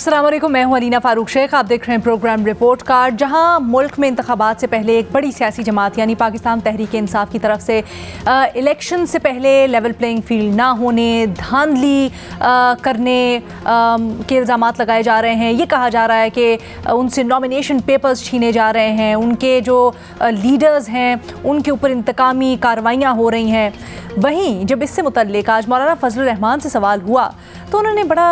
अस्सलाम वालेकुम, मैं हूं अलीना फारूक शेख। आप देख रहे हैं प्रोग्राम रिपोर्ट कार्ड, जहां मुल्क में इंतखाबात से पहले एक बड़ी सियासी जमात यानी पाकिस्तान तहरीक इंसाफ की तरफ से इलेक्शन से पहले लेवल प्लेइंग फील्ड ना होने, धांधली करने के इल्ज़ामात लगाए जा रहे हैं। ये कहा जा रहा है कि उनसे नॉमिनेशन पेपर्स छीने जा रहे हैं, उनके जो लीडर्स हैं उनके ऊपर इंतकामी कार्रवाइयाँ हो रही हैं। वहीं जब इससे मुतल्लिक आज मौलाना फजलुर रहमान से सवाल हुआ तो उन्होंने बड़ा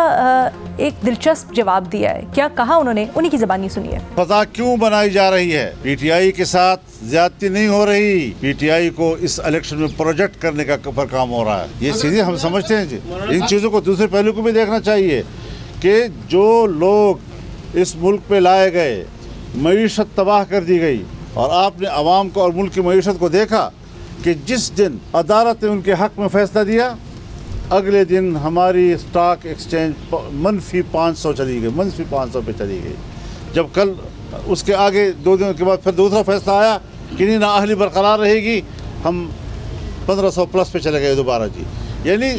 एक दिलचस्प जवाब दिया है। क्या कहा उन्होंने, उन्हीं की ज़बानी सुनिए। फजा क्यों बनाई जा रही है? पीटीआई के साथ ज्यादती नहीं हो रही, पीटीआई को इस इलेक्शन में प्रोजेक्ट करने का पर काम हो रहा है। ये चीजें हम समझते हैं जी। इन चीजों को दूसरे पहलू को भी देखना चाहिए कि जो लोग इस मुल्क पे लाए गए, मईशत तबाह कर दी गई और आपने अवाम को और मुल्क की मईशत को देखा कि जिस दिन अदालत ने उनके हक में फैसला दिया, अगले दिन हमारी स्टॉक एक्सचेंज -500 चली गई, -500 पे चली गई। जब कल उसके आगे 2 दिनों के बाद फिर दूसरा फैसला आया कि नहीं, नाअहली बरकरार रहेगी, हम 1500 प्लस पे चले गए दोबारा जी। यानी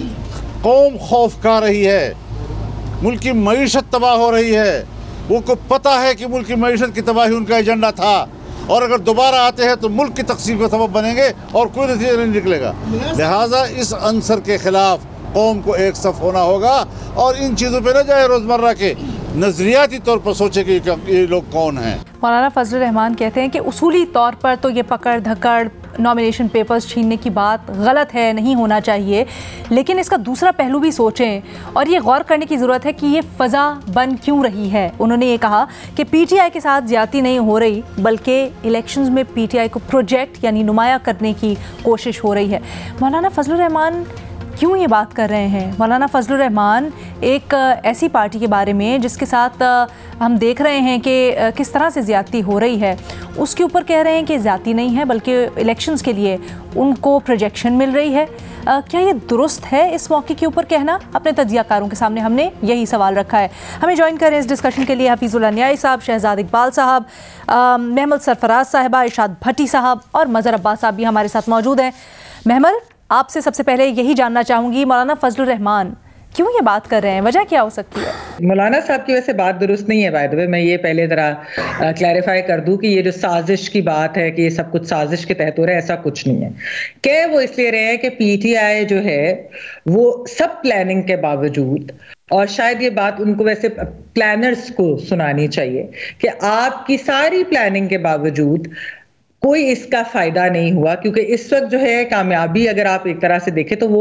कौम खौफ खा रही है, मुल्क की मईशत तबाह हो रही है। वो को पता है कि मुल्क की मईशत की तबाही उनका एजेंडा था और अगर दोबारा आते हैं तो मुल्क की तकसीम का सबब बनेंगे और कोई नतीजा नहीं निकलेगा। लिहाजा इस अंसर के खिलाफ कौम को एक सफ होना होगा और इन चीज़ों पे न जाए रोज़मर्रा के नज़रियाती तौर पर सोचे कि ये लोग कौन हैं। मौलाना फजलुर रहमान कहते हैं कि उसूली तौर पर तो ये पकड़ धकड़, नॉमिनेशन पेपर्स छीनने की बात गलत है, नहीं होना चाहिए, लेकिन इसका दूसरा पहलू भी सोचें और ये गौर करने की ज़रूरत है कि ये फ़ज़ा बन क्यों रही है। उन्होंने ये कहा कि पीटीआई के साथ ज़्यादती नहीं हो रही, बल्कि इलेक्शंस में पीटीआई को प्रोजेक्ट यानी नुमाया करने की कोशिश हो रही है। मौलाना फजलुर रहमान क्यों ये बात कर रहे हैं? मौलाना फजलुर रहमान एक ऐसी पार्टी के बारे में जिसके साथ हम देख रहे हैं कि किस तरह से ज़्यादती हो रही है, उसके ऊपर कह रहे हैं कि ज़्यादती नहीं है बल्कि इलेक्शंस के लिए उनको प्रोजेक्शन मिल रही है। क्या ये दुरुस्त है इस मौके के ऊपर कहना? अपने तज्ज़ियाकारों के सामने हमने यही सवाल रखा है। हमें ज्वाइन करें इस डिस्कशन के लिए हफीज़ुल अन्याई साहब, शहजाद इकबाल साहब, महमल सरफराज साहिबा, इरशाद भट्टी साहब और मज़हर अब्बास साहब भी हमारे साथ मौजूद हैं। महमल, आपसे सबसे पहले यही जानना चाहूँगी, मौलाना फजलुर रहमान क्यों ये बात कर रहे हैं, वजह क्या हो सकती है? मौलाना साहब की वैसे बात दुरुस्त नहीं है। बाय द वे मैं ये पहले ज़रा क्लैरिफाई कर दूं कि ये जो साजिश की बात है कि ये सब कुछ साजिश के तहत हो रहा है, ऐसा कुछ नहीं है। क्या वो इसलिए रहे हैं कि पीटीआई जो है वो सब प्लानिंग के बावजूद, और शायद ये बात उनको वैसे प्लानर्स को सुनानी चाहिए कि आपकी सारी प्लानिंग के बावजूद कोई इसका फायदा नहीं हुआ, क्योंकि इस वक्त जो है कामयाबी अगर आप एक तरह से देखें तो वो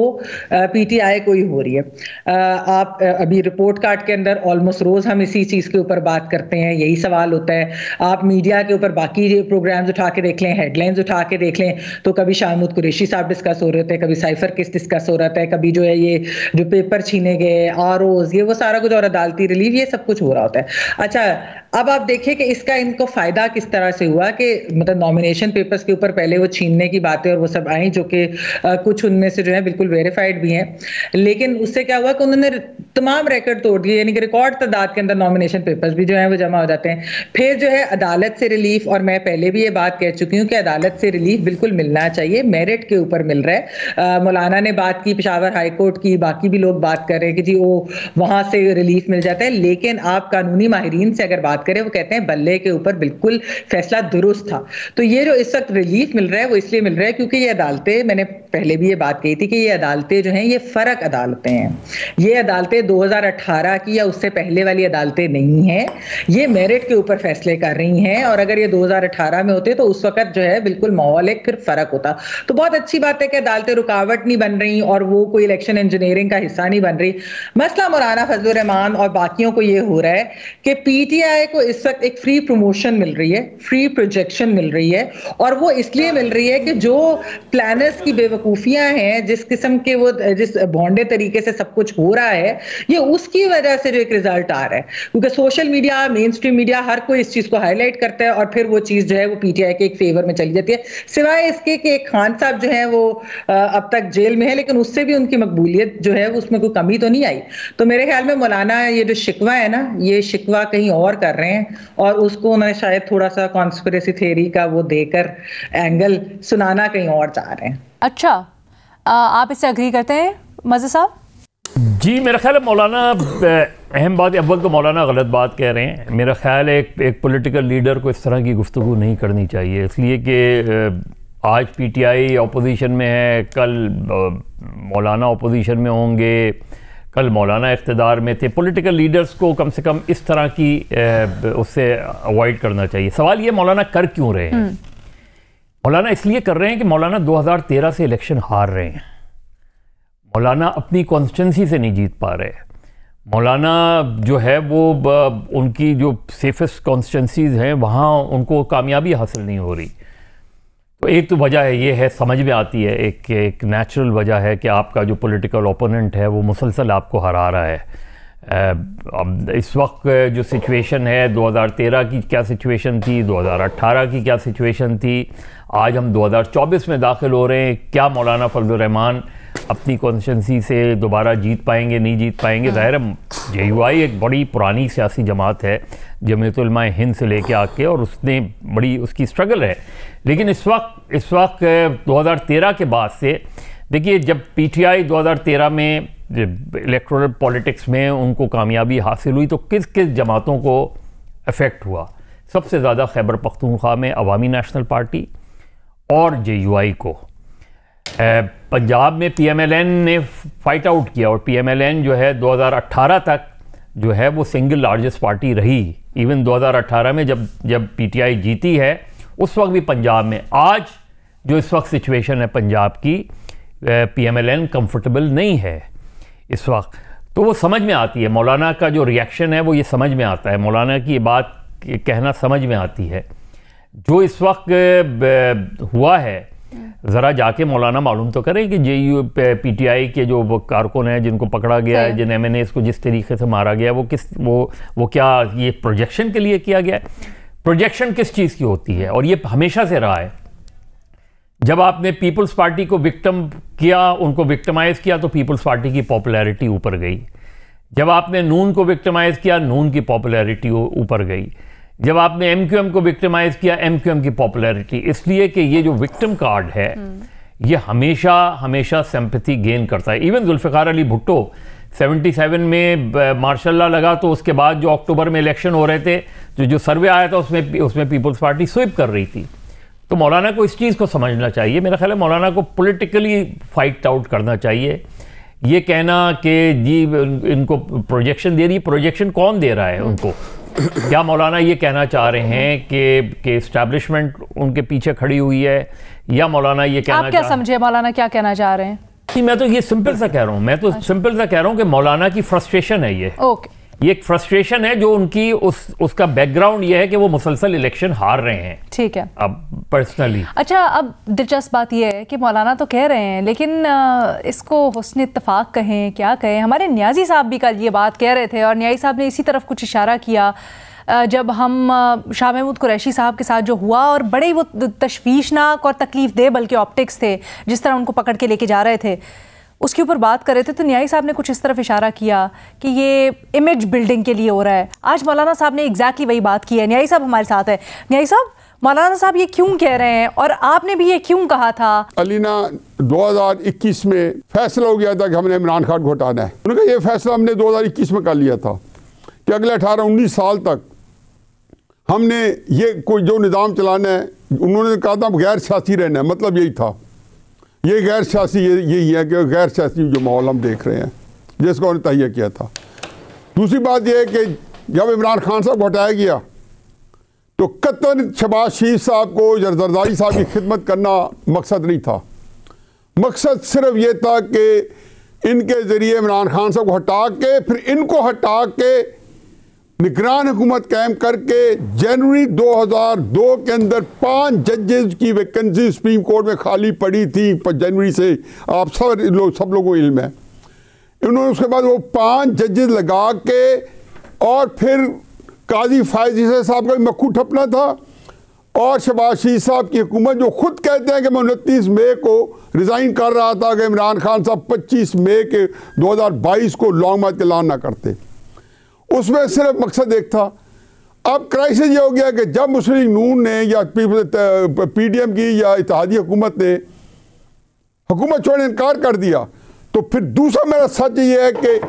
पीटीआई को ही हो रही है। आप अभी रिपोर्ट कार्ड के अंदर ऑलमोस्ट रोज हम इसी चीज के ऊपर बात करते हैं, यही सवाल होता है। आप मीडिया के ऊपर बाकी प्रोग्राम्स उठा के देख लें, हेडलाइंस उठा के देख लें, तो कभी शाहमूद कुरैशी साहब डिस्कस हो रहे थे, कभी साइफर केस डिस्कस हो रहा था, कभी जो है ये जो पेपर छीने गए, आरओज, ये वो सारा कुछ, और अदालती रिलीफ, ये सब कुछ हो रहा होता है। अच्छा, अब आप देखिए कि इसका इनको फायदा किस तरह से हुआ कि मतलब नॉमिनेशन पेपर्स के ऊपर पहले वो छीनने की बातें और वो सब आई, जो कि कुछ उनमें से जो है बिल्कुल वेरीफाइड भी हैं, लेकिन उससे क्या हुआ कि उन्होंने तमाम रिकॉर्ड तोड़ दिए, यानी कि रिकॉर्ड तादाद के अंदर नॉमिनेशन पेपर्स भी जो है वो जमा हो जाते हैं। फिर जो है अदालत से रिलीफ, और मैं पहले भी ये बात कह चुकी हूँ कि अदालत से रिलीफ बिल्कुल मिलना चाहिए, मेरिट के ऊपर मिल रहा है। मौलाना ने बात की, पेशावर हाई कोर्ट की, बाकी भी लोग बात कर रहे हैं कि जी वो वहां से रिलीफ मिल जाता है, लेकिन आप कानूनी माहिरीन से अगर बात करें वो कहते हैं बल्ले के ऊपर बिल्कुल फैसला दुरुस्त था। तो ये जो इस वक्त रिलीफ मिल रहा है वो इसलिए मिल रहा है क्योंकि ये अदालतें, मैंने पहले भी ये बात कही थी कि ये अदालतें जो हैं ये फर्क अदालतें हैं। ये अदालतें 2018 की या उससे पहले वाली अदालतें नहीं हैं, ये मेरिट के ऊपर फैसले कर रही हैं, और अगर ये 2018 में होते तो उस वक्त जो है बिल्कुल माहौल एक फिर फर्क होता। तो बहुत अच्छी बात है कि अदालतें रुकावट नहीं बन रही और वो कोई इलेक्शन इंजीनियरिंग का हिस्सा नहीं बन रही। मसला मौलाना फजलुर रहमान और बाकियों को ये हो रहा है कि पीटीआई को इस वक्त एक फ्री प्रमोशन मिल रही है, फ्री प्रोजेक्शन मिल रही है, और वो इसलिए मिल रही है कि जो प्लानर्स की बेवकूफियां हैं, जिस किस्म के वो जिस भोंडे तरीके से सब कुछ हो रहा है, ये उसकी वजह से जो एक रिजल्ट आ रहा है, क्योंकि social media, mainstream media, हर कोई इस चीज को हाईलाइट करता है और फिर वो चीज जो है वो पीटीआई के एक फेवर में चली जाती है। सिवाय इसके कि एक खान साहब जो है वो अब तक जेल में है, लेकिन उससे भी उनकी मकबूलियत जो है उसमें कोई कमी तो नहीं आई। तो मेरे ख्याल में मौलाना ये जो शिकवा है ना, ये शिकवा कहीं और कर रहे हैं और उसको उन्होंने शायद थोड़ा सा कॉन्स्पिरेसी थ्योरी का वो देकर एंगल सुनाना कहीं और चाह रहे हैं। अच्छा, आप इससे अग्री करते हैं मज़हर साहब? जी मेरा ख्याल है मौलाना अहम बात, अव्वल तो मौलाना गलत बात कह रहे हैं। मेरा ख्याल है एक पॉलिटिकल लीडर को इस तरह की गुफ्तगू नहीं करनी चाहिए, इसलिए कि आज पीटीआई अपोजिशन में है, कल मौलाना अपोजिशन में होंगे, कल मौलाना इख्तिदार में थे। पॉलिटिकल लीडर्स को कम से कम इस तरह की उससे अवॉइड करना चाहिए। सवाल ये मौलाना कर क्यों रहे हैं? मौलाना इसलिए कर रहे हैं कि मौलाना 2013 से इलेक्शन हार रहे हैं। मौलाना अपनी कॉन्स्टिट्यूंसी से नहीं जीत पा रहे। मौलाना जो है वो उनकी जो सेफेस्ट कॉन्स्टिट्यूंसीज हैं वहाँ उनको कामयाबी हासिल नहीं हो रही। तो एक तो वजह है, ये है, समझ में आती है, एक नेचुरल वजह है कि आपका जो पॉलिटिकल ओपोनेंट है वो मुसलसल आपको हरा रहा है। अब इस वक्त जो सिचुएशन है, 2013 की क्या सिचुएशन थी, 2018 की क्या सिचुएशन थी, आज हम 2024 में दाखिल हो रहे हैं। क्या मौलाना फजलुर रहमान अपनी कॉन्स्टिट्यूंसी से दोबारा जीत पाएंगे, नहीं जीत पाएंगे? ज़ाहिर है जेयूआई एक बड़ी पुरानी सियासी जमात है, जमीयत उलमा हिंद से लेके आके, और उसने बड़ी उसकी स्ट्रगल है। लेकिन इस वक्त 2013 के बाद से देखिए, जब पीटीआई 2013 में इलेक्टोरल पॉलिटिक्स में उनको कामयाबी हासिल हुई तो किस किस जमातों को अफेक्ट हुआ? सबसे ज़्यादा खैबर पख्तूनख्वा में अवामी नेशनल पार्टी और जेयूआई को। पंजाब में पीएमएलएन ने फाइट आउट किया, और पीएमएलएन जो है 2018 तक जो है वो सिंगल लार्जेस्ट पार्टी रही। इवन 2018 में जब पीटीआई जीती है उस वक्त भी पंजाब में, आज जो इस वक्त सिचुएशन है पंजाब की, पीएमएलएन कंफर्टेबल नहीं है इस वक्त। तो वो समझ में आती है, मौलाना का जो रिएक्शन है वो ये समझ में आता है, मौलाना की ये बात कहना समझ में आती है। जो इस वक्त हुआ है, ज़रा जाके मौलाना मालूम तो करें कि जेयू पीटीआई के जो कारकुन हैं जिनको पकड़ा गया है, जिन एमएनएस को जिस तरीके से मारा गया, वो क्या ये प्रोजेक्शन के लिए किया गया है? प्रोजेक्शन किस चीज़ की होती है? और ये हमेशा से रहा है। जब आपने पीपल्स पार्टी को विक्टिम किया, उनको विक्टिमाइज किया, तो पीपल्स पार्टी की पॉपुलैरिटी ऊपर गई। जब आपने नून को विक्टिमाइज किया, नून की पॉपुलैरिटी ऊपर गई। जब आपने एमक्यूएम को विक्टिमाइज किया, एमक्यूएम की पॉपुलैरिटी। इसलिए कि ये जो विक्टिम कार्ड है ये हमेशा सिंपैथी गेन करता है। इवन जुल्फ़िकार अली भुट्टो 77 में मार्शल लॉ लगा, तो उसके बाद जो अक्टूबर में इलेक्शन हो रहे थे, जो सर्वे आया था उसमें पीपल्स पार्टी स्वीप कर रही थी। तो मौलाना को इस चीज़ को समझना चाहिए। मेरा ख्याल है मौलाना को पॉलिटिकली फाइट आउट करना चाहिए। ये कहना कि जी इनको प्रोजेक्शन दे रही, प्रोजेक्शन कौन दे रहा है उनको? क्या मौलाना ये कहना चाह रहे हैं कि इस्टेब्लिशमेंट उनके पीछे खड़ी हुई है, या मौलाना ये कहना आप क्या समझे मौलाना क्या कहना चाह रहे हैं? मैं तो ये सिंपल सा कह रहा हूँ, सिंपल सा कह रहा हूँ कि मौलाना की फ्रस्ट्रेशन है ये। ओके, ये एक फ्रस्ट्रेशन है जो उनकी उसका बैकग्राउंड ये है कि वो मुसलसल इलेक्शन हार रहे हैं। ठीक है। अब पर्सनली अच्छा, अब दिलचस्प बात ये है कि मौलाना तो कह रहे हैं, लेकिन इसको हुस्न इत्तफाक कहें क्या कहें, हमारे न्याजी साहब भी कल ये बात कह रहे थे, और न्याजी साहब ने इसी तरफ कुछ इशारा किया जब हम शाह महमूद कुरैशी साहब के साथ जो हुआ, और बड़े वो तशवीशनाक और तकलीफ दे बल्कि ऑप्टिक्स थे जिस तरह उनको पकड़ के लेके जा रहे थे, उसके ऊपर बात कर रहे थे। तो न्याई साहब ने कुछ इस तरफ इशारा किया कि ये इमेज बिल्डिंग के लिए हो रहा है। आज मौलाना साहब ने एग्जैक्टली वही बात की है। न्याई साहब हमारे साथ है। न्याई साहब, मौलाना साहब ये क्यों कह रहे हैं, और आपने भी ये क्यों कहा था? अलीना 2021 में फैसला हो गया था कि हमने इमरान खान को हटाना है। उन्होंने ये फैसला हमने 2021 में कर लिया था कि अगले 18-19 साल तक हमने ये कोई जो निज़ाम चलाना है। उन्होंने कहा था गैर सियासी रहना है, मतलब यही था। ये गैर सियासी यही है कि गैर सियासी जो माहौल हम देख रहे हैं जिसको उन्होंने तहिया किया था। दूसरी बात यह है कि जब इमरान खान साहब को हटाया गया तो कतन शहबाज शरीफ साहब को, जरदारी साहब की खिदमत करना मकसद नहीं था। मकसद सिर्फ ये था कि इनके ज़रिए इमरान खान साहब को हटा के फिर इनको हटा के निगरान हुकूमत कायम करके जनवरी 2002 के अंदर 5 जजेस की वैकेंसी सुप्रीम कोर्ट में खाली पड़ी थी जनवरी से, आप सब लोगों को इल्म है। उन्होंने उसके बाद वो 5 जजेस लगा के, और फिर काजी फायज ईसा साहब का भी मक्खू ठपना था, और शहबाज शरीफ साहब की हुकूमत जो खुद कहते हैं कि मैं 29 मई को रिज़ाइन कर रहा था कि इमरान खान साहब 25 मई के 2022 को लॉन्ग मार्च ऐलान ना करते। उसमें सिर्फ मकसद एक था। अब क्राइसिस ये हो गया कि जब मुस्लिम लीग नून ने या पीडीएम की या इत्तेहादी हुकूमत ने हुकूमत छोड़ने इनकार कर दिया, तो फिर दूसरा मेरा सच ये है कि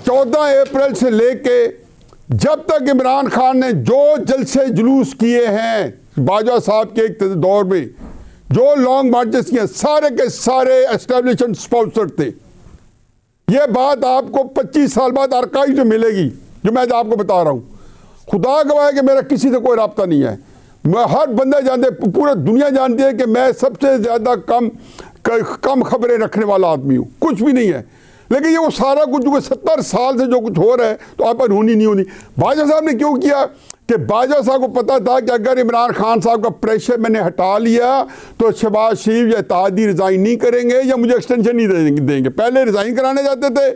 14 अप्रैल से लेके जब तक इमरान खान ने जो जलसे जुलूस किए हैं बाजवा साहब के एक दौर में, जो लॉन्ग मार्चेस किए, सारे के सारे एस्टेब्लिशमेंट स्पॉन्सर थे। ये बात आपको 25 साल बाद आर्काइव में मिलेगी जो मैं आपको बता रहा हूँ। खुदा गवाह है कि मेरा किसी से कोई राब्ता नहीं है। मैं हर बंदा जानते, पूरा दुनिया जानती है कि मैं सबसे ज़्यादा कम खबरें रखने वाला आदमी हूँ, कुछ भी नहीं है। लेकिन ये वो सारा कुछ जो 70 साल से जो कुछ हो रहा है तो आप पर होनी नहीं होनी। बाजवा साहब ने क्यों किया कि बाजवा साहब को पता था कि अगर इमरान खान साहब का प्रेशर मैंने हटा लिया तो शहबाज शरीफ या इत्तेहादी रिज़ाइन नहीं करेंगे या मुझे एक्सटेंशन नहीं देंगे। पहले रिज़ाइन कराने जाते थे,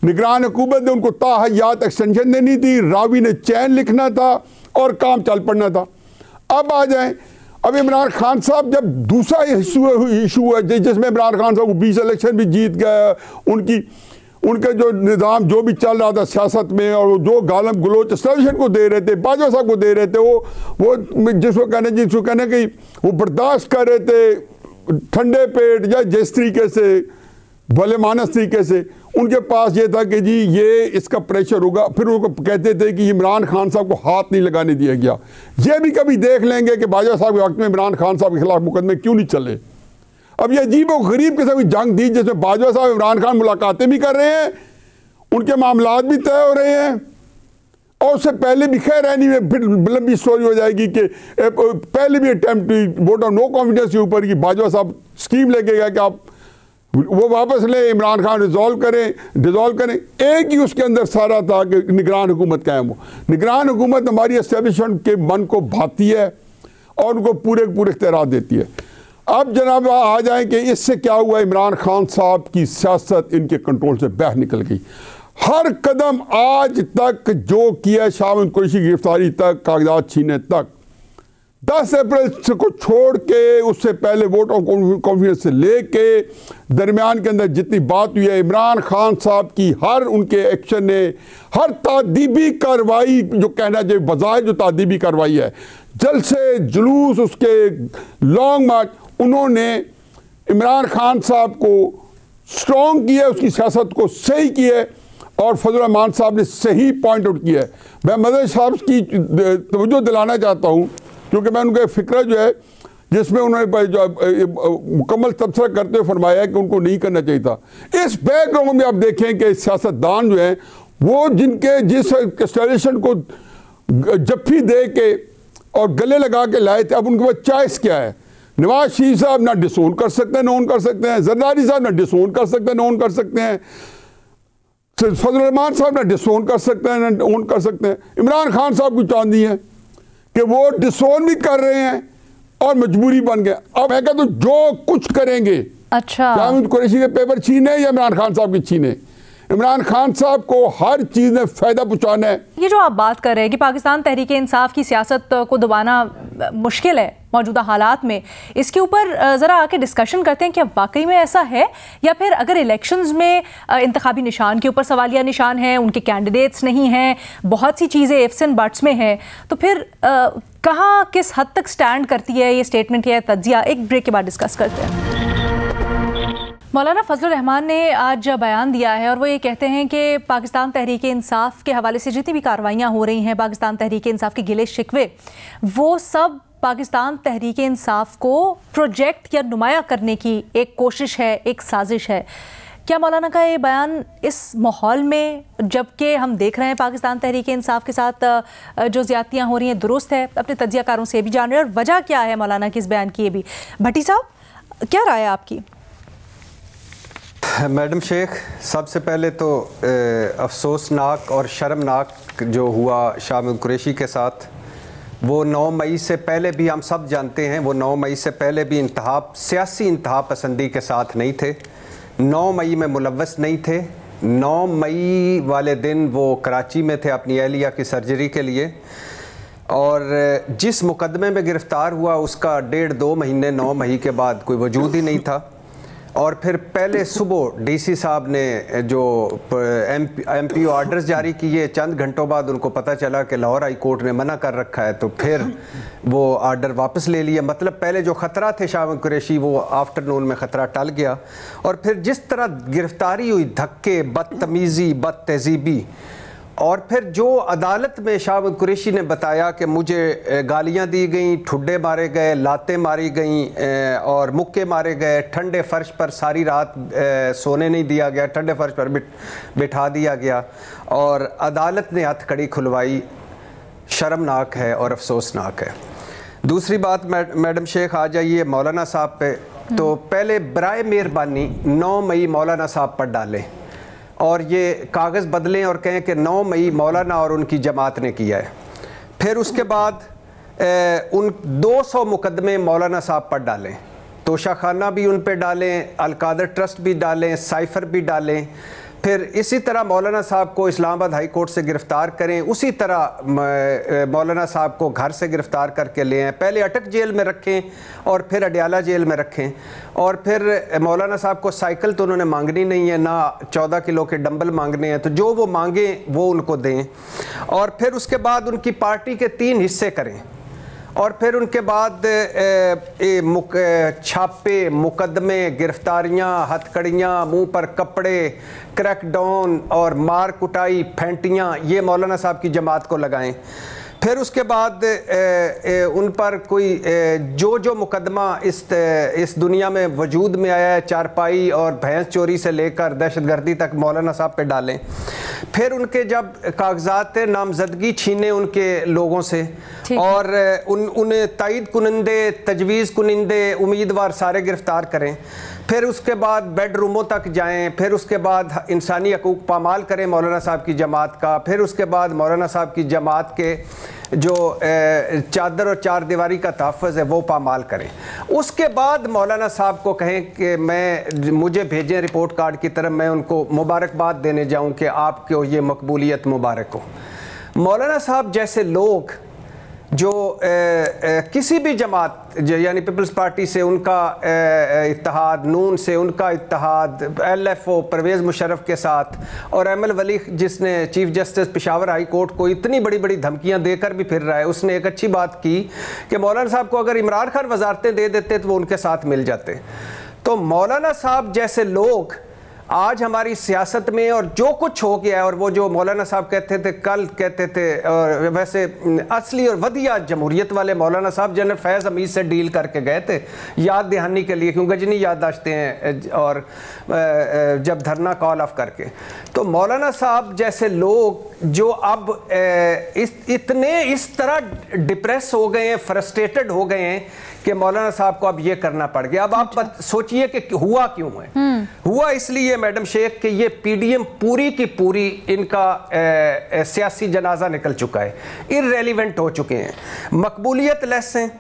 निगरान हुकूमत ने उनको ताहयात एक्सटेंशन देनी थी, रावी ने चैन लिखना था और काम चल पड़ना था। अब आ जाएं, अब इमरान खान साहब जब दूसरा इशू है जिसमें इमरान खान साहब को 20 इलेक्शन भी जीत गया, उनके जो निज़ाम जो भी चल रहा था सियासत में और जो गालम गलोच एस्टेब्लिशमेंट को दे रहे थे, बाजवा साहब को दे रहे थे, वो जिसको कहने कि वो बर्दाश्त कर रहे थे ठंडे पेट या जिस तरीके से भले मानस तरीके से, उनके पास ये था कि जी ये इसका प्रेशर होगा। फिर उनको कहते थे कि इमरान खान साहब को हाथ नहीं लगाने दिया गया। ये भी कभी देख लेंगे कि बाजवा साहब के वक्त में इमरान खान साहब के खिलाफ मुकदमे क्यों नहीं चले। अब ये अजीब और गरीब किस्म की जंग थी जिसमें बाजवा साहब इमरान खान मुलाकातें भी कर रहे हैं, उनके मामलात भी तय हो रहे हैं, और उससे पहले भी खैर रहनी में फिर लंबी स्टोरी हो जाएगी कि पहले भी attempt vote of no confidence के ऊपर की बाजवा साहब स्कीम लेके गया कि आप वो वापस ले, इमरान खान डिज़ोल्व करें। एक ही उसके अंदर सारा था कि निगरान हुकूमत कायम हो। निगरान हुकूमत हमारी एस्टेब्लिशमेंट के मन को भाती है और उनको पूरे इख्तियार देती है। अब जनाब आ जाएं कि इससे क्या हुआ, इमरान खान साहब की सियासत इनके कंट्रोल से बाहर निकल गई। हर कदम आज तक जो किया, शामिल कुरैशी की गिरफ्तारी तक, कागजात छीने तक, 10 अप्रैल को छोड़ के उससे पहले वोट ऑफ कॉन्फिडेंस से लेके दरमियान के अंदर जितनी बात हुई है, इमरान खान साहब की हर उनके एक्शन ने, हर तादीबी कार्रवाई जो कहना चाहिए बजाय जो तादीबी कार्रवाई है, जलसे जुलूस, उसके लॉन्ग मार्च, उन्होंने इमरान खान साहब को स्ट्रॉन्ग किया, उसकी सियासत को सही किया और फजल रहमान साहब ने सही पॉइंट आउट किया है। मैं मदद साहब की तवज्जो दिलाना चाहता हूँ क्योंकि मैं उनका फिक्र जो है जिसमें उन्होंने मुकम्मल तबसरा करते हुए फरमाया कि उनको नहीं करना चाहिए था। इस बैकग्राउंड में आप देखें कि सियासतदान जो हैं वो जिनके जिस एस्टेब्लिशमेंट को जफ्फी दे के और गले लगा के लाए थे, अब उनके पास चॉइस क्या है। नवाज शरीफ साहब ना डिसोन कर सकते हैं, ना ओन कर सकते हैं। जरदारी साहब ना डिसोन कर सकते हैं, ना ओन कर सकते हैं। फजल रहमान साहब ना डिसोन कर सकते हैं, ना ओन कर सकते हैं। इमरान खान साहब की चांदी है कि वो डिसोन भी कर रहे हैं और मजबूरी बन गया। अब मैं कहता हूं जो कुछ करेंगे, अच्छा शामिल कुरैशी के पेपर छीने या इमरान खान साहब के छीने, इमरान खान साहब को हर चीज़ में फ़ायदा पहुँचाना है। ये जो आप बात कर रहे हैं कि पाकिस्तान तहरीक इंसाफ की सियासत को दबाना मुश्किल है मौजूदा हालात में, इसके ऊपर ज़रा आके डिस्कशन करते हैं कि वाकई में ऐसा है या फिर अगर इलेक्शंस में इंतखाबी निशान के ऊपर सवालिया निशान हैं, उनके कैंडिडेट्स नहीं हैं, बहुत सी चीज़ें इफ्स एंड बट्स में हैं, तो फिर कहाँ किस हद तक स्टैंड करती है ये स्टेटमेंट या तज्जिया। एक ब्रेक के बाद डिस्कस करते हैं। मौलाना फजल रहमान ने आज बयान दिया है और वो ये कहते हैं कि पाकिस्तान तहरीक इंसाफ के हवाले से जितनी भी कार्रवाइयाँ हो रही हैं, पाकिस्तान तहरीक इंसाफ के गिले शिकवे, वो सब पाकिस्तान तहरीक इंसाफ को प्रोजेक्ट या नुमाया करने की एक कोशिश है, एक साजिश है। क्या मौलाना का ये बयान इस माहौल में, जबकि हम देख रहे हैं पाकिस्तान तहरीक इंसाफ के साथ जो ज़्यादतियाँ हो रही हैं, दुरुस्त है? अपने तज्जियाकारों से भी जान रहे हैं और वजह क्या है मौलाना की इस बयान की। ये भी भट्टी साहब, क्या राय है आपकी? मैडम शेख, सबसे पहले तो अफसोसनाक और शर्मनाक जो हुआ शामिल कुरैशी के साथ, वो 9 मई से पहले भी हम सब जानते हैं, वो 9 मई से पहले भी सियासी इंतहा पसंदी के साथ नहीं थे, 9 मई में मुलव्वस नहीं थे। 9 मई वाले दिन वो कराची में थे अपनी एहलिया की सर्जरी के लिए, और जिस मुकदमे में गिरफ़्तार हुआ उसका 1.5-2 महीने 9 मई के बाद कोई वजूद ही नहीं था। और फिर पहले सुबह डीसी साहब ने जो एमपी ऑर्डर्स जारी किए, चंद घंटों बाद उनको पता चला कि लाहौर हाई कोर्ट ने मना कर रखा है, तो फिर वो ऑर्डर वापस ले लिया। मतलब पहले जो ख़तरा थे शाह महमूद कुरैशी, वो आफ्टरनून में ख़तरा टल गया। और फिर जिस तरह गिरफ्तारी हुई, धक्के, बदतमीज़ी, बदतहज़ीबी, और फिर जो अदालत में शाह महमूद कुरैशी ने बताया कि मुझे गालियां दी गई, ठुड्डे मारे गए, लातें मारी गई और मुक्के मारे गए, ठंडे फर्श पर सारी रात सोने नहीं दिया गया, ठंडे फर्श पर बिठा दिया गया, और अदालत ने हथकड़ी खुलवाई, शर्मनाक है और अफसोसनाक है। दूसरी बात, मैडम शेख आ जाइए मौलाना साहब पे। तो पहले बराए मेहरबानी 9 मई मौलाना साहब पर डालें और ये कागज़ बदलें और कहें कि 9 मई मौलाना और उनकी जमात ने किया है। फिर उसके बाद उन 200 मुकदमे मौलाना साहब पर डालें, तोशाखाना भी उन पर डालें, अलकादर ट्रस्ट भी डालें, साइफ़र भी डालें। फिर इसी तरह मौलाना साहब को इस्लामाबाद हाई कोर्ट से गिरफ़्तार करें, उसी तरह मौलाना साहब को घर से गिरफ़्तार करके ले आएँ, पहले अटक जेल में रखें और फिर अडियाला जेल में रखें। और फिर मौलाना साहब को साइकिल तो उन्होंने मांगनी नहीं है, ना 14 किलो के डंबल मांगने हैं, तो जो वो मांगें वो उनको दें। और फिर उसके बाद उनकी पार्टी के 3 हिस्से करें, और फिर उनके बाद छापे, मुकदमे, गिरफ्तारियां, हथकड़ियाँ, मुंह पर कपड़े, क्रैकडाउन और मार कुटाई, फेंटियाँ, ये मौलाना साहब की जमात को लगाएं। फिर उसके बाद उन पर कोई जो मुकदमा इस दुनिया में वजूद में आया है, चारपाई और भैंस चोरी से लेकर दहशतगर्दी तक, मौलाना साहब पे डालें। फिर उनके जब कागजात नामजदगी छीने उनके लोगों से, और उन्हें तायद कुनिंदे, तजवीज़ कुनिंदे, उम्मीदवार सारे गिरफ़्तार करें। फिर उसके बाद बेडरूमों तक जाएं, फिर उसके बाद इंसानी हकूक़ पामाल करें मौलाना साहब की जमात का। फिर उसके बाद मौलाना साहब की जमात के जो चादर और चार दीवारी का तहफ़्फ़ुज़ है वो पामाल करें। उसके बाद मौलाना साहब को कहें कि मुझे भेजें रिपोर्ट कार्ड की तरफ, मैं उनको मुबारकबाद देने जाऊं कि आपको ये मकबूलियत मुबारक हो। मौलाना साहब जैसे लोग जो किसी भी जमात यानी पीपल्स पार्टी से उनका इत्तेहाद, नून से उनका इत्तेहाद, LFO परवेज़ मुशर्रफ के साथ, और ML वली जिसने chief justice Peshawar high court को इतनी बड़ी बड़ी धमकियां देकर भी फिर रहा है, उसने एक अच्छी बात की कि मौलाना साहब को अगर इमरान खान वजारतें दे देते तो वो उनके साथ मिल जाते। तो मौलाना साहब जैसे लोग आज हमारी सियासत में, और जो कुछ हो गया है, और वो जो मौलाना साहब कहते थे, कल कहते थे, और वैसे असली और वधिया जमहूरियत वाले मौलाना साहब जनरल फैज़ हमीद से डील करके गए थे याद दहानी के लिए, क्योंकि गजनी याददाश्तें हैं, और जब धरना कॉल ऑफ करके। तो मौलाना साहब जैसे लोग जो अब इस तरह डिप्रेस हो गए हैं, फ्रस्ट्रेटेड हो गए हैं कि मौलाना साहब को अब ये करना पड़ गया। अब आप सोचिए कि हुआ क्यों है। हुआ इसलिए मैडम शेख कि ये PDM पूरी की पूरी इनका सियासी जनाजा निकल चुका है, इररेलेवेंट हो चुके हैं, मकबूलियत लेस हैं,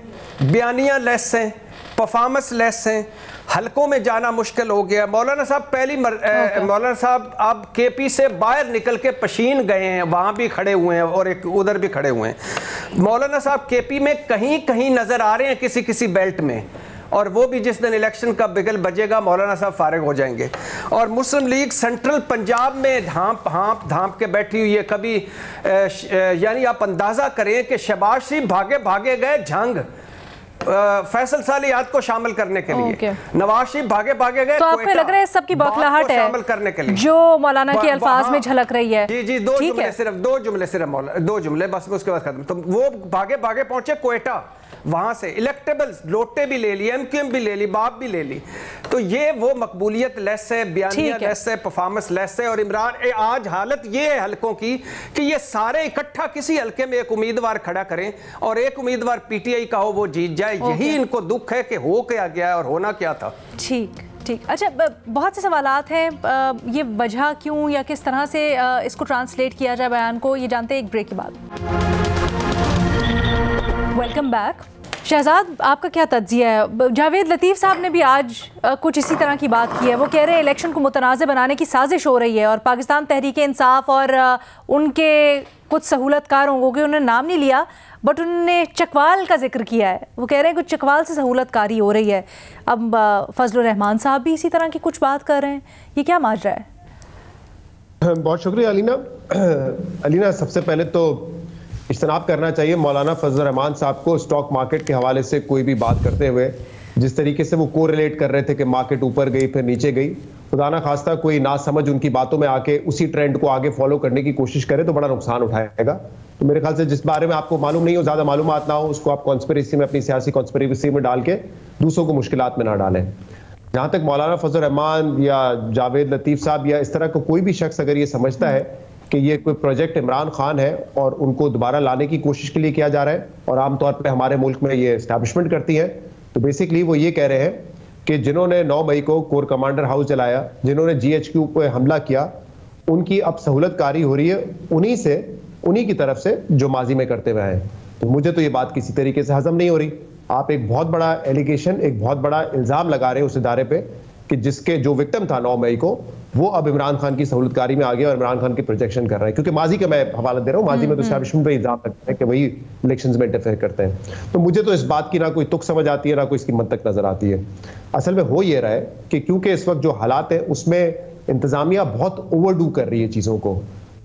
बयानियाँ लेस हैं, परफॉर्मेंस लेस हैं, हलकों में जाना मुश्किल हो गया। मौलाना साहब मौलाना साहब अब KP से बाहर निकल के पशीन गए हैं, वहाँ भी खड़े हुए हैं और एक उधर भी खड़े हुए हैं। मौलाना साहब KP में कहीं कहीं नज़र आ रहे हैं किसी किसी बेल्ट में, और वो भी जिस दिन इलेक्शन का बिगल बजेगा मौलाना साहब फारिग हो जाएंगे। और मुस्लिम लीग सेंट्रल पंजाब में धांप के बैठी हुई है। कभी यानी आप अंदाज़ा करें कि शहबाज शरीफ भागे भागे गए झंग फैसल सालियात को शामिल करने के लिए, नवाज शरीफ भागे भागे गए। तो आपको लग रहा है सबकी बौखलाहट है शामिल करने के लिए जो मौलाना के अल्फाज में झलक रही है? जी, दो जुमले बस, उसके बाद खत्म। तो वो भागे भागे पहुंचे कोयटा, वहां से इलेक्टेबल्स लोटे भी ले ली, MQM भी ले ली, बाप भी ले ली। तो ये वो मकबूलियत लेस है, बयानिया लेस है, परफॉर्मेंस लेस है। और इमरान आज हालत ये है हलकों की कि ये सारे इकट्ठा किसी हलके में एक उम्मीदवार खड़ा करें और एक उम्मीदवार PTI का हो, वो जीत जाए। यही इनको दुख है कि हो क्या गया और होना क्या था। ठीक। अच्छा, बहुत से सवालात हैं, ये वजह क्यों या किस तरह से इसको ट्रांसलेट किया जाए बयान को, ये जानते हैं एक ब्रेक के बाद। Welcome back. शहजाद, आपका क्या तज्जिया है? जावेद लतीफ़ साहब ने भी आज कुछ इसी तरह की बात की है। वो कह रहे हैं इलेक्शन को मुतनाज़ बनाने की साजिश हो रही है और पाकिस्तान तहरीक इंसाफ और उनके कुछ सहूलतकार होंगे, उन्होंने नाम नहीं लिया बट उन्होंने चकवाल का जिक्र किया है। वो कह रहे हैं कुछ चकवाल से सहूलतकारी हो रही है। अब फजलुर रहमान साहब भी इसी तरह की कुछ बात कर रहे हैं, ये क्या माजरा है? बहुत शुक्रिया अलीना, सबसे पहले तो इज्तनाब करना चाहिए मौलाना फजलुर रहमान साहब को स्टॉक मार्केट के हवाले से कोई भी बात करते हुए। जिस तरीके से वो कोरिलेट कर रहे थे कि मार्केट ऊपर गई फिर नीचे गई, खुदा ना खास्ता कोई ना समझ उनकी बातों में आके उसी ट्रेंड को आगे फॉलो करने की कोशिश करे तो बड़ा नुकसान उठाएगा। तो मेरे ख्याल से जिस बारे में आपको मालूम नहीं हो, ज्यादा मालूमात ना हो, उसको आप कॉन्स्पिरेसी में, अपनी सियासी कॉन्स्पिरेसी में डाल के दूसरों को मुश्किलात में ना डालें। जहां तक मौलाना फजलुर रहमान या जावेद लतीफ साहब या इस तरह का कोई भी शख्स अगर ये समझता है कि ये कोई प्रोजेक्ट इमरान खान है और उनको दोबारा लाने की कोशिश के लिए किया जा रहा है और आमतौर पर हमारे मुल्क में ये एस्टैब्लिशमेंट करती है, तो बेसिकली वो ये कह रहे हैं कि जिन्होंने 9 मई को कोर कमांडर हाउस जलाया, जिन्होंने GHQ पर हमला किया, उनकी अब सहूलतकारी हो रही है उन्हीं की तरफ से जो माजी में करते हुए हैं। तो मुझे तो ये बात किसी तरीके से हजम नहीं हो रही। आप एक बहुत बड़ा एलिगेशन, एक बहुत बड़ा इल्जाम लगा रहे हैं उस इदारे पे कि जिसके जो विक्टिम था 9 मई को, वो अब इमरान खान की सहूलतकारी में आ गया और इमरान खान की प्रोजेक्शन कर रहा है। क्योंकि माजी का मैं हवाला दे रहा हूँ, माजी में तो एस्टैब्लिशमेंट पे इल्जाम लगता है कि वही इलेक्शंस में इंटरफेयर करते हैं। तो मुझे तो इस बात की ना कोई तुक समझ आती है, ना कोई इसकी मंतक नजर आती है। असल में हो ये रहा है कि क्योंकि इस वक्त जो हालात है उसमें इंतजामिया बहुत ओवरडू कर रही है चीजों को।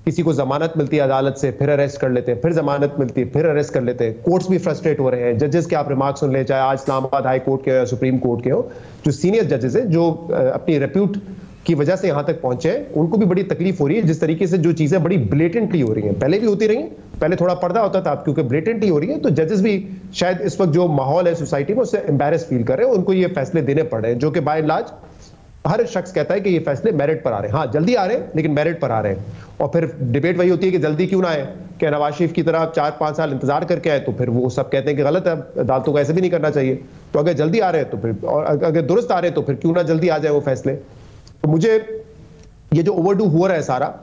किसी को जमानत मिलती है अदालत से, फिर अरेस्ट कर लेते हैं, फिर जमानत मिलती है, फिर अरेस्ट कर लेते हैं। कोर्ट्स भी फ्रस्ट्रेट हो रहे हैं। जजेस के आप रिमार्क सुन ले, चाहे आज इस्लामाबाद हाई कोर्ट के या सुप्रीम कोर्ट के हो, जो सीनियर जजेस हैं जो अपनी रेप्यूट की वजह से यहां तक पहुंचे हैं, उनको भी बड़ी तकलीफ हो रही है जिस तरीके से जो चीजें बड़ी ब्लेटेंटली हो रही हैं। पहले भी होती रही, पहले थोड़ा पर्दा होता था, क्योंकि ब्लेटेंटली हो रही है तो जजेस भी शायद इस वक्त जो माहौल है सोसाइटी में उससे एम्बैरेस फील कर रहे हैं, उनको ये फैसले देने पड़ रहे हैं जो कि बाय एंड लार्ज हर शख्स कहता है कि ये फैसले मेरिट पर आ रहे हैं। हाँ, जल्दी आ रहे हैं लेकिन मेरिट पर आ रहे हैं। और फिर डिबेट वही होती है कि जल्दी क्यों ना आए, कि नवाज शरीफ की तरह 4-5 साल इंतजार करके आए, तो फिर वो सब कहते हैं कि गलत है, अदालतों को ऐसे भी नहीं करना चाहिए। तो अगर जल्दी आ रहे हैं तो फिर, और अगर दुरुस्त आ रहे हैं तो फिर क्यों ना जल्दी आ जाए वो फैसले। तो मुझे ये जो ओवरडू हो रहा है सारा,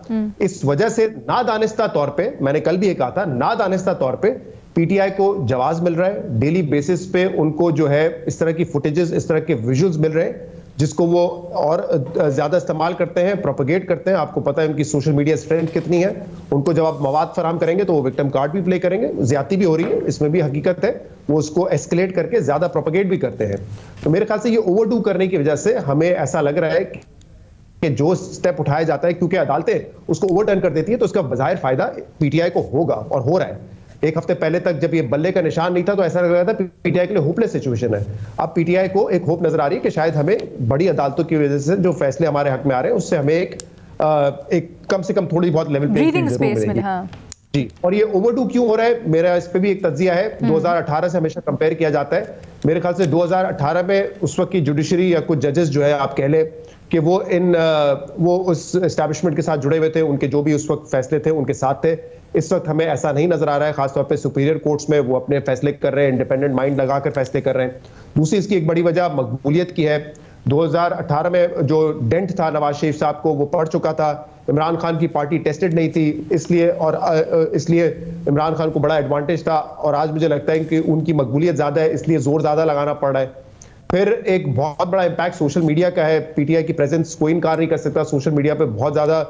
इस वजह से नादानिस्ता तौर पे, मैंने कल भी ये कहा था, नादानिस्ता तौर पे पीटीआई को जवाब मिल रहा है। डेली बेसिस पे उनको जो है इस तरह की फुटेजेस, इस तरह के विजुअल्स मिल रहे हैं जिसको वो और ज्यादा इस्तेमाल करते हैं, प्रोपेगेट करते हैं। आपको पता है उनकी सोशल मीडिया स्ट्रेंथ कितनी है। उनको जब आप मवाद फराम करेंगे तो वो विक्टिम कार्ड भी प्ले करेंगे। ज्यादती भी हो रही है, इसमें भी हकीकत है। वो उसको एस्केलेट करके ज्यादा प्रोपेगेट भी करते हैं। तो मेरे ख्याल से ये ओवरडू करने की वजह से हमें ऐसा लग रहा है कि जो स्टेप उठाया जाता है, क्योंकि अदालतें उसको ओवरटर्न कर देती है, तो उसका बज़ाहिर फायदा पीटीआई को होगा और हो रहा है। एक हफ्ते पहले तक जब ये बल्ले का निशान नहीं था तो ऐसा लग रहा था पीटीआई के लिए होपलेस सिचुएशन है। अब पीटीआई को एक होप नजर आ रही है कि शायद हमें बड़ी अदालतों की वजह से जो फैसले हमारे हक में आ रहे हैं उससे हमें एक कम से कम थोड़ी बहुत लेवल प्लेइंग स्पेस मिलेगी। हाँ। जी, और ये ओवरडू क्यों हो रहा है, मेरा इस पे भी एक तज्जिया है। 2018 से हमेशा कंपेयर किया जाता है। मेरे ख्याल से 2018 में उस वक्त की जुडिशरी या कुछ जजेस जो है, आप कह ले कि वो उस एस्टैब्लिशमेंट के साथ जुड़े हुए थे, उनके जो भी उस वक्त फैसले थे उनके साथ थे। इस वक्त हमें ऐसा नहीं नजर आ रहा है। खासतौर पे सुपीरियर कोर्ट्स में वो अपने फैसले कर रहे हैं, इंडिपेंडेंट माइंड लगाकर फैसले कर रहे हैं। दूसरी इसकी एक बड़ी वजह मकबूलियत की है। 2018 में जो डेंट था नवाज शरीफ साहब को, वो पड़ चुका था। इमरान खान की पार्टी टेस्टेड नहीं थी, इसलिए इमरान खान को बड़ा एडवांटेज था। और आज मुझे लगता है कि उनकी मकबूलियत ज्यादा है, इसलिए जोर ज्यादा लगाना पड़ रहा है। फिर एक बहुत बड़ा इंपैक्ट सोशल मीडिया का है। पीटीआई की प्रेजेंस कोई इनकार नहीं कर सकता, सोशल मीडिया पे बहुत ज्यादा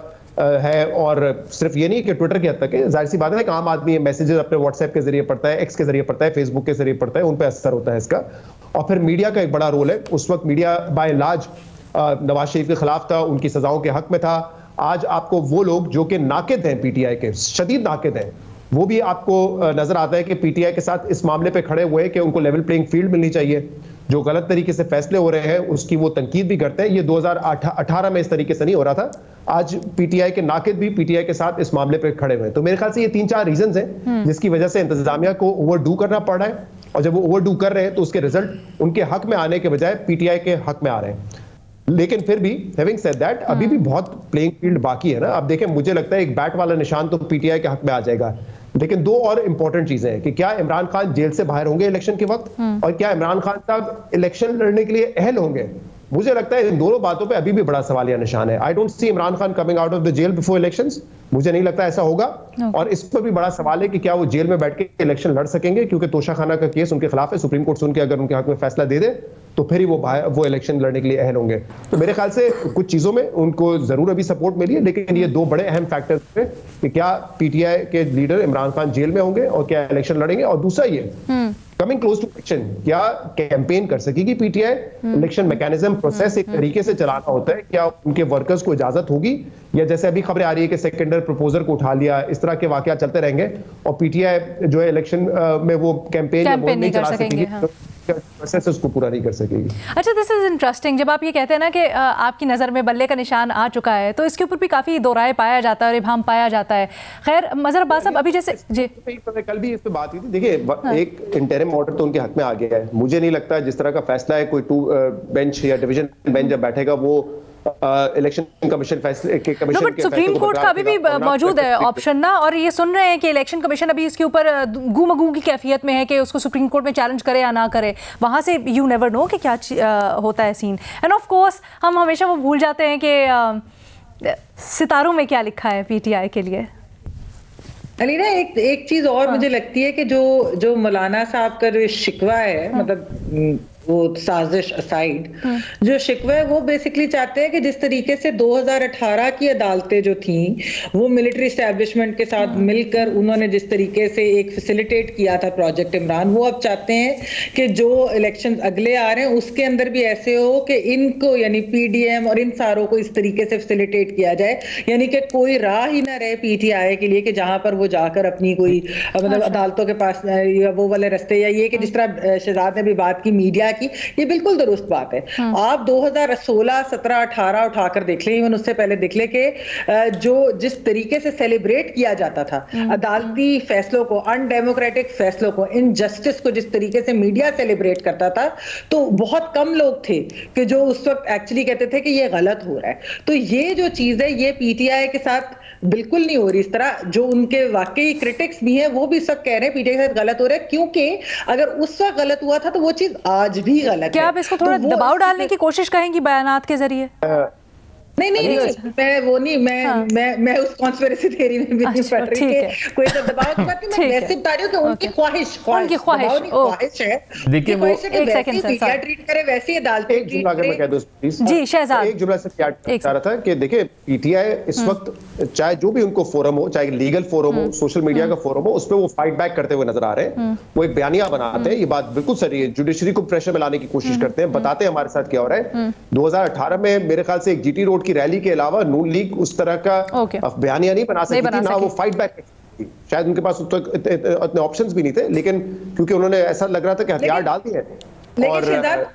है। और सिर्फ ये नहीं कि ट्विटर की हद तक है, जाहिर सी बात है कि आम आदमी मैसेजेस अपने व्हाट्सएप के जरिए पढ़ता है, एक्स के जरिए पढ़ता है, फेसबुक के जरिए पढ़ता है, उन पर असर होता है इसका। और फिर मीडिया का एक बड़ा रोल है। उस वक्त media by and large Nawaz Sharif के खिलाफ था, उनकी सजाओं के हक में था। आज आपको वो लोग जो कि नाकिद हैं, पीटीआई के शदीद नाकिद हैं, वो भी आपको नजर आता है कि पीटीआई के साथ इस मामले पे खड़े हुए कि उनको लेवल प्लेइंग फील्ड मिलनी चाहिए। जो गलत तरीके से फैसले हो रहे हैं उसकी वो तनकीद भी करते हैं। ये 2018 में इस तरीके से नहीं हो रहा था। आज पीटीआई के नाकिद भी पीटीआई के साथ इस मामले पे खड़े हुए हैं। तो मेरे ख्याल से ये 3-4 रीजंस हैं जिसकी वजह से इंतजामिया को ओवरडू करना पड़ रहा है। और जब वो ओवरडू कर रहे हैं तो उसके रिजल्ट उनके हक में आने के बजाय पीटीआई के हक में आ रहे हैं। लेकिन फिर भी हैविंग सेड दैट, अभी भी बहुत प्लेइंग फील्ड बाकी है ना। अब देखें, मुझे लगता है एक बैट वाला निशान तो पीटीआई के हक में आ जाएगा। लेकिन दो और इंपॉर्टेंट चीजें हैं कि क्या इमरान खान जेल से बाहर होंगे इलेक्शन के वक्त, और क्या इमरान खान साहब इलेक्शन लड़ने के लिए अहल होंगे। मुझे लगता है इन दोनों बातों पे अभी भी बड़ा सवालिया निशान है। I don't see Imran Khan coming out of the jail before elections, मुझे नहीं लगता ऐसा होगा। और इस पर भी बड़ा सवाल है कि क्या वो जेल में बैठ के इलेक्शन लड़ सकेंगे, क्योंकि तोशाखाना का केस उनके खिलाफ है। सुप्रीम कोर्ट सुन के अगर उनके हक में फैसला दे दे तो फिर ही वो इलेक्शन लड़ने के लिए अहल होंगे। तो मेरे ख्याल से कुछ चीजों में उनको जरूर अभी सपोर्ट मिली है, लेकिन ये दो बड़े अहम फैक्टर्स हैं कि क्या पीटीआई के लीडर इमरान खान जेल में होंगे और क्या इलेक्शन लड़ेंगे। और दूसरा ये कमिंग क्लोज टू इलेक्शन, क्या कैंपेन कर सकेगी पीटीआई, इलेक्शन मैकेनिज्म प्रोसेस एक तरीके से चलाना होता है, क्या उनके वर्कर्स को इजाजत होगी, या जैसे अभी खबरें आ रही है कि सेकेंडर प्रपोजर को उठा लिया, इस तरह के वाकया चलते रहेंगे और पीटीआई जो है इलेक्शन में वो कैंपेन नहीं चला सकेगी, प्रोसेस उसको पूरा नहीं कर सकेगी। अच्छा, दिस इज इंटरेस्टिंग। जब आप ये कहते हैं ना कि आपकी नज़र में बल्ले का निशान आ चुका है, तो इसके ऊपर भी काफ़ी दो राय पाया जाता है और इबाहम पाया जाता है। खैर मजहर अब्बास साहब, अभी जैसे जी कल भी इस पे बात हुई थी। देखिए एक इंटरिम ऑर्डर तो उनके हक में आ गया है। मुझे नहीं लगता जिस तरह का फैसला है कोई बेंच या डिवीजन बेंच जब बैठेगा वो इलेक्शन कमीशन फैसले के कमीशन के सुप्रीम कोर्ट का अभी भी मौजूद है ऑप्शन ना, और ये सुन रहे हैं कि इलेक्शन कमीशन अभी इसके ऊपर गूमगू की कैफियत में है कि उसको सुप्रीम कोर्ट में चैलेंज करे या ना करे। वहां से यू नेवर नो कि क्या होता है सीन। एंड ऑफ कोर्स हम हमेशा वो भूल जाते हैं कि सितारों में क्या लिखा है पीटीआई के लिए। अलीना, एक चीज और मुझे लगती है कि जो मौलाना साहब का जो शिकवा है, मतलब वो साजिश असाइड, जो शिकवा है वो बेसिकली चाहते हैं कि जिस तरीके से 2018 की अदालतें जो थी वो मिलिट्री एस्टैब्लिशमेंट के साथ मिलकर उन्होंने जिस तरीके से एक फैसिलिटेट किया था प्रोजेक्ट इमरान, वो अब चाहते हैं कि जो इलेक्शन अगले आ रहे हैं उसके अंदर भी ऐसे हो कि इनको यानी पीडीएम और इन सारों को इस तरीके से फैसिलिटेट किया जाए, यानी कि कोई राह ही ना रहे पीटीआई के लिए कि जहां पर वो जाकर अपनी कोई मतलब अदालतों के पास वो वाले रास्ते, या ये कि जिस तरह शहजाद ने भी बात की मीडिया की, ये बिल्कुल दुरुस्त बात है। आप 2016, 17, 18 उठाकर देख लें, उससे पहले देख लें कि जो जिस तरीके से सेलिब्रेट किया जाता था अदालती फैसलों को, अनडेमोक्रेटिक फैसलों को, इनजस्टिस को जिस तरीके से मीडिया सेलिब्रेट करता था, तो बहुत कम लोग थे कि जो उस वक्त एक्चुअली कहते थे कि ये गलत हो रहा है। तो ये जो चीज है ये पीटीआई के साथ बिल्कुल नहीं हो रही। इस तरह जो उनके वाकई क्रिटिक्स भी हैं वो भी सब कह रहे हैं पीटीआई के साथ गलत हो रहा है, क्योंकि अगर उस वक्त गलत हुआ था तो वो चीज आज भी गलत है। क्या आप इसको थोड़ा दबाव डालने की कोशिश करेंगी बयानात के जरिए? नहीं, मैं वो नहीं, मैं उस कॉन्स्पिरेसी थ्योरी में भी नहीं पढ़ रही कि कोई तो दबाव की बात नहीं, मैं वैसे बता रही हूँ कि उनकी ख्वाहिश है। देखिए वो एक सेकंड सर ट्रीट करे वैसे ही अदालतें ट्रीट अगर मैं कह दूं प्लीज जी शहजाद, एक जुमला से क्या चाह रहा था कि देखिए पीटीआई इस वक्त चाहे जो भी उनको फोरम हो, चाहे लीगल फोरम हो, सोशल मीडिया का फोरम हो, उस पर वो फाइट बैक करते हुए नजर आ रहे हैं। वो एक बयानिया बनाते हैं, ये बात बिल्कुल सही है, जुडिशरी को प्रेशर में लाने की कोशिश करते हैं, बताते हैं हमारे साथ क्या हो रहा है। 2018 में मेरे ख्याल से एक जीटी रोड की रैली के अलावा नून लीग उस तरह का बयानिया नहीं बना सकती थी, ना वो फाइट बैक, शायद उनके पास उतने ऑप्शंस भी नहीं थे, लेकिन क्योंकि उन्होंने ऐसा लग रहा था कि हथियार डाल दिए। और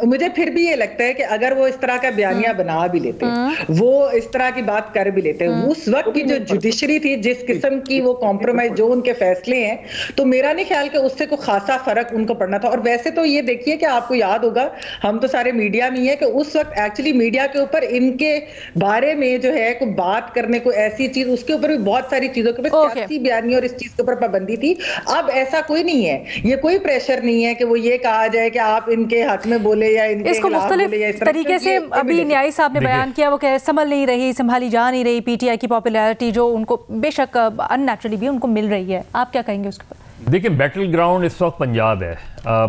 मुझे फिर भी ये लगता है कि अगर वो इस तरह का बयानिया बना भी लेते, वो इस तरह की बात कर भी लेते, उस वक्त की जो जुडिशरी थी, जिस किस्म की वो कॉम्प्रोमाइज, जो उनके फैसले हैं, तो मेरा नहीं ख्याल कि उससे कोई खासा फर्क उनको पड़ना था। और वैसे तो ये देखिए कि आपको याद होगा, हम तो सारे मीडिया में ही है कि उस वक्त एक्चुअली मीडिया के ऊपर इनके बारे में जो है कोई बात करने को ऐसी चीज, उसके ऊपर भी बहुत सारी चीजों के ऊपर सियासी बयानी और इस चीज के ऊपर पाबंदी थी। अब ऐसा कोई नहीं है, ये कोई प्रेशर नहीं है कि वो ये कहा जाए कि आप इनके हक में बोले या इसको मुख्तलिफ तरीके से अभी न्यायी साहब ने बयान किया, वो कह संभल नहीं रही, संभाली जा नहीं रही पीटीआई की पॉपुलैरिटी जो उनको बेशक अननेचुरली भी उनको मिल रही है। आप क्या कहेंगे उसके ऊपर? देखिए बैटल ग्राउंड इस वक्त पंजाब है।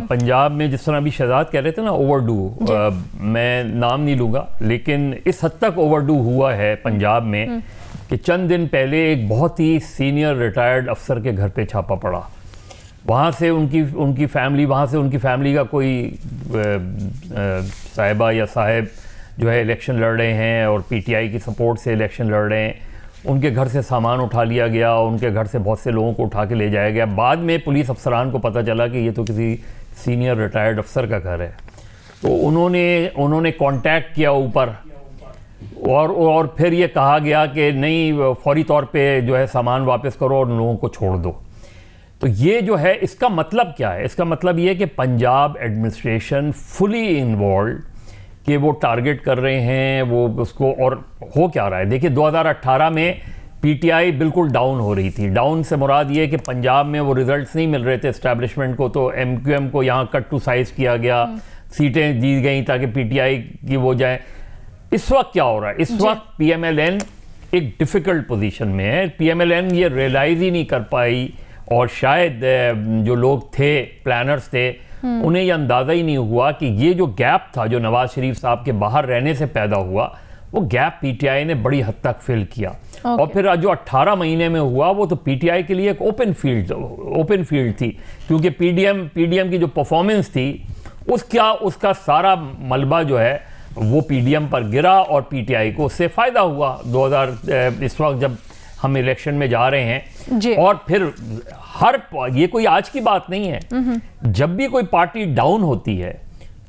पंजाब में जिस तरह अभी शहजाद कह रहे थे ना ओवरडू, मैं नाम नहीं लूँगा, लेकिन इस हद तक ओवरडू हुआ है पंजाब में कि चंद दिन पहले एक बहुत ही सीनियर रिटायर्ड अफसर के घर पे छापा पड़ा। वहाँ से उनकी फैमिली का कोई साहिबा या साहिब जो है इलेक्शन लड़ रहे हैं और पीटीआई की सपोर्ट से इलेक्शन लड़ रहे हैं, उनके घर से सामान उठा लिया गया, उनके घर से बहुत से लोगों को उठा के ले जाया गया। बाद में पुलिस अफसरान को पता चला कि ये तो किसी सीनियर रिटायर्ड अफसर का घर है, तो उन्होंने कांटेक्ट किया ऊपर और फिर ये कहा गया कि नहीं, फौरी तौर पे जो है सामान वापस करो और लोगों को छोड़ दो। तो ये जो है इसका मतलब क्या है? इसका मतलब ये कि पंजाब एडमिनिस्ट्रेशन फुली इन्वॉल्व कि वो टारगेट कर रहे हैं वो उसको। और हो क्या रहा है देखिए, 2018 में पीटीआई बिल्कुल डाउन हो रही थी। डाउन से मुराद ये कि पंजाब में वो रिजल्ट्स नहीं मिल रहे थे एस्टैब्लिशमेंट को, तो एमक्यूएम को यहाँ कट टू साइज किया गया, सीटें दी गई ताकि पीटीआई की वो जाए। इस वक्त क्या हो रहा है, इस वक्त पीएमएलएन एक डिफ़िकल्ट पोजीशन में है। पीएमएलएन ये रियलाइज़ ही नहीं कर पाई, और शायद जो लोग थे, प्लानर्स थे, उन्हें ये अंदाज़ा ही नहीं हुआ कि ये जो गैप था जो नवाज शरीफ साहब के बाहर रहने से पैदा हुआ, वो गैप पीटीआई ने बड़ी हद तक फिल किया। और फिर जो 18 महीने में हुआ वो तो पीटीआई के लिए एक ओपन फील्ड थी, क्योंकि पीडीएम की जो परफॉर्मेंस थी उसका सारा मलबा जो है वो पीडीएम पर गिरा और पीटीआई को उससे फ़ायदा हुआ। 2000 इस वक्त जब हम इलेक्शन में जा रहे हैं, और फिर ये कोई आज की बात नहीं है, जब भी कोई पार्टी डाउन होती है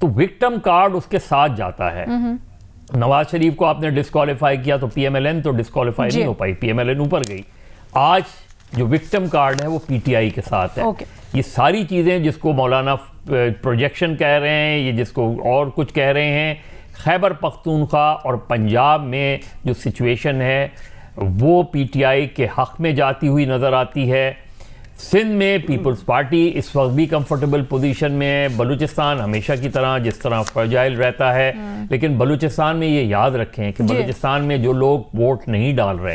तो विक्टिम कार्ड उसके साथ जाता है। नवाज शरीफ को आपने डिस्क्वालीफाई किया तो पीएमएलएन तो डिस्क्वालीफाई नहीं हो पाई, पीएमएलएन ऊपर गई। आज जो विक्टिम कार्ड है वो पीटीआई के साथ है। ये सारी चीज़ें जिसको मौलाना प्रोजेक्शन कह रहे हैं, ये जिसको और कुछ कह रहे हैं, खैबर पख्तूनख्वा और पंजाब में जो सिचुएशन है वो पीटीआई के हक़ में जाती हुई नज़र आती है। सिंध में पीपल्स पार्टी इस वक्त भी कंफर्टेबल पोजीशन में है। बलूचिस्तान हमेशा की तरह जिस तरह फ्रजाइल रहता है, लेकिन बलूचिस्तान में ये याद रखें कि बलूचिस्तान में जो लोग वोट नहीं डाल रहे,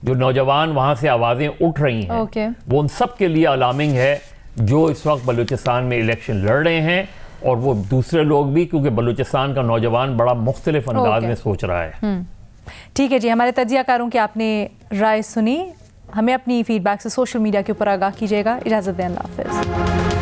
जो नौजवान वहाँ से आवाज़ें उठ रही हैं, वो उन सब के लिए अलार्मिंग है जो इस वक्त बलूचिस्तान में इलेक्शन लड़ रहे हैं, और वो दूसरे लोग भी, क्योंकि बलूचिस्तान का नौजवान बड़ा मुख्तलिफ अंदाज में सोच रहा है। ठीक है जी, हमारे तज्जियाकारों की आपने राय सुनी। हमें अपनी फीडबैक से सोशल मीडिया के ऊपर आगाह कीजिएगा। इजाज़त दें, अल्लाह हाफ़िज़।